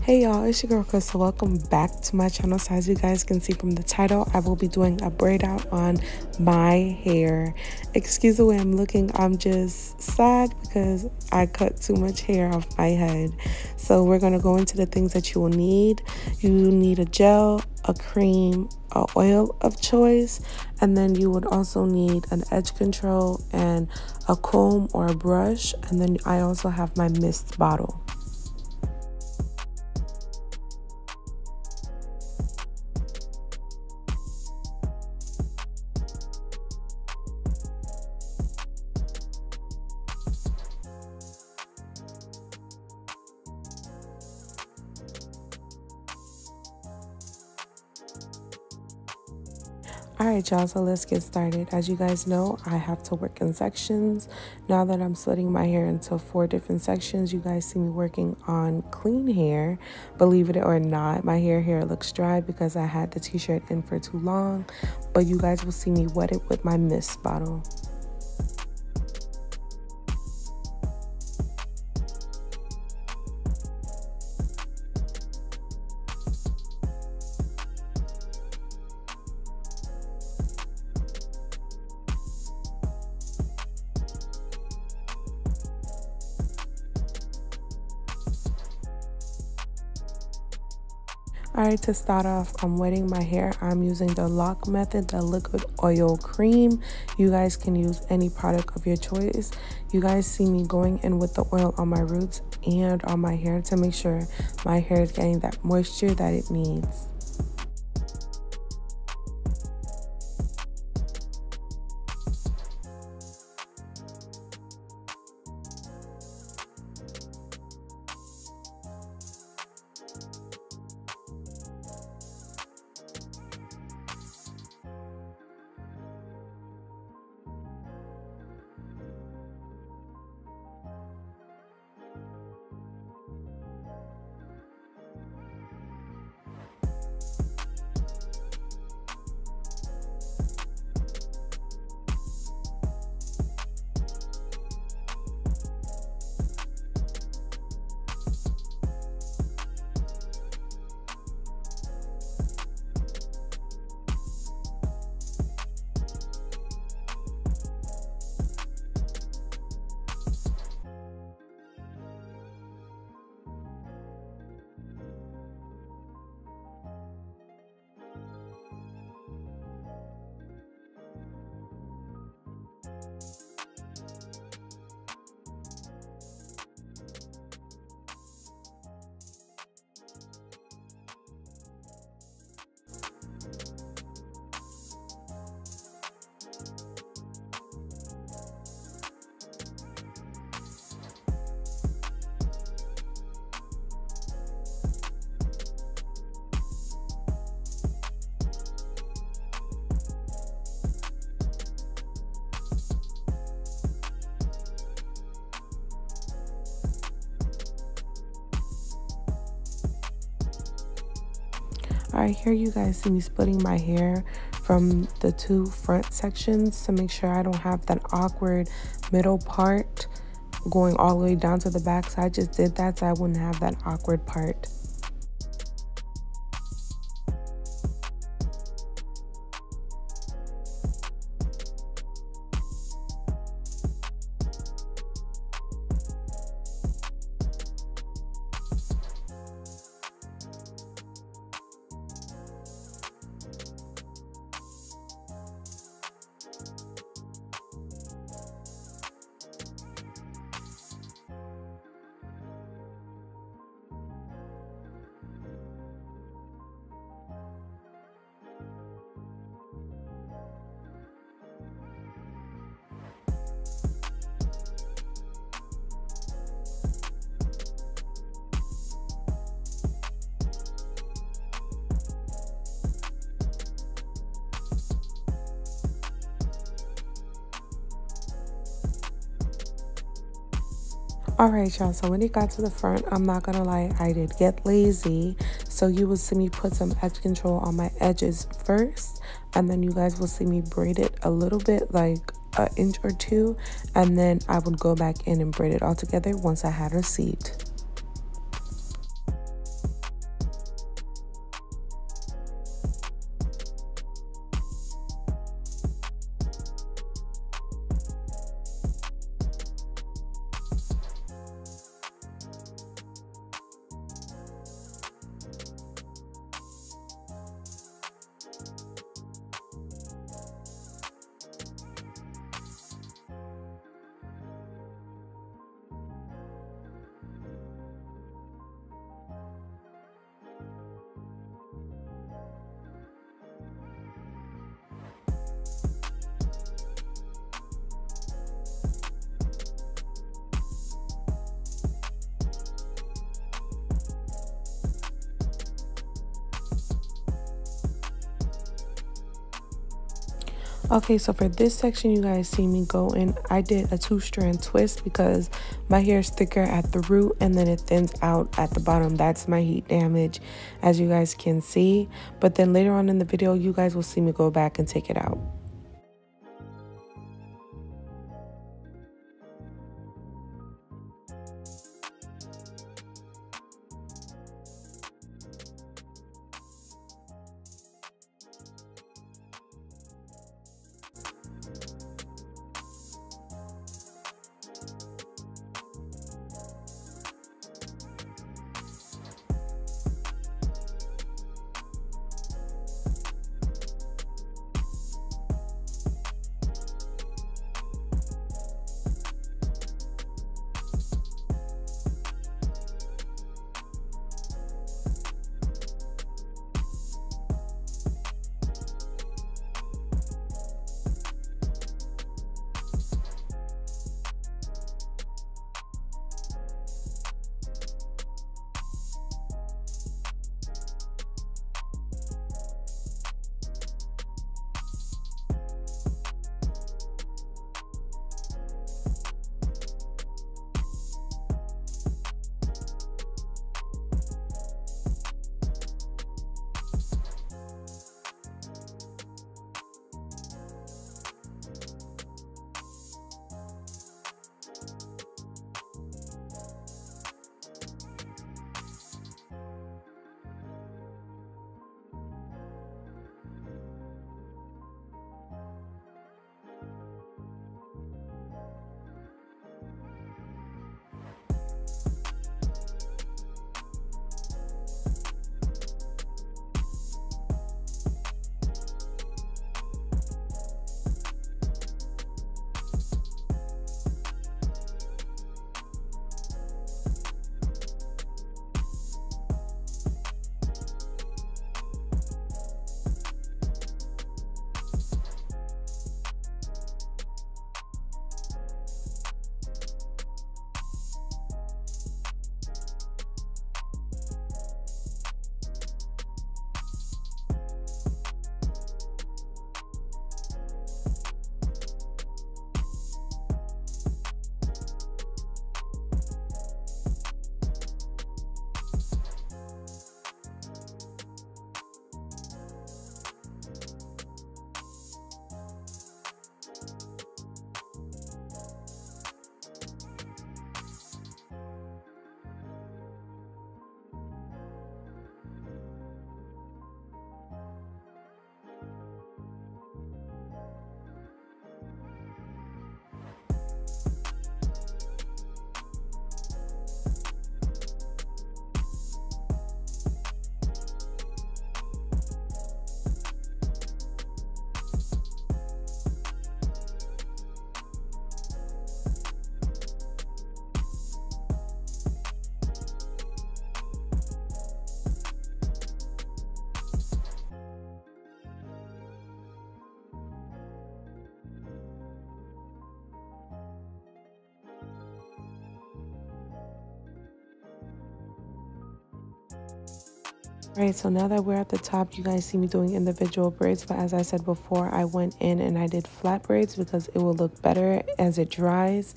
Hey y'all, it's your girl Chris, so welcome back to my channel. So as you guys can see from the title, I will be doing a braid out on my hair. Excuse the way I'm looking, I'm just sad because I cut too much hair off my head. So we're going to go into the things that you will need. You need a gel, a cream, an oil of choice, and then you would also need an edge control and a comb or a brush. And then I also have my mist bottle. Alright y'all, so let's get started. As you guys know, I have to work in sections. Now that I'm splitting my hair into 4 different sections, you guys see me working on clean hair. Believe it or not, my hair looks dry because I had the t-shirt in for too long, but you guys will see me wet it with my mist bottle. Alright, to start off, I'm wetting my hair. I'm using the lock method, the liquid oil cream. You guys can use any product of your choice. You guys see me going in with the oil on my roots and on my hair to make sure my hair is getting that moisture that it needs. Alright, here you guys see me splitting my hair from the 2 front sections to make sure I don't have that awkward middle part going all the way down to the back. So I just did that so I wouldn't have that awkward part. Alright y'all, so when it got to the front, I'm not gonna lie, I did get lazy. So you will see me put some edge control on my edges first, and then you guys will see me braid it a little bit, like an inch or 2, and then I would go back in and braid it all together once I had a seat. Okay, so for this section, you guys see me go in. I did a 2-strand twist because my hair is thicker at the root and then it thins out at the bottom. That's my heat damage, as you guys can see. But then later on in the video, you guys will see me go back and take it out. Alright, so now that we're at the top, you guys see me doing individual braids, but as I said before, I went in and I did flat braids because it will look better as it dries.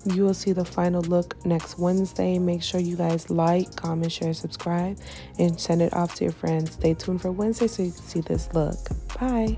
You will see the final look next Wednesday. Make sure you guys like, comment, share, subscribe, and send it off to your friends. Stay tuned for Wednesday so you can see this look. Bye!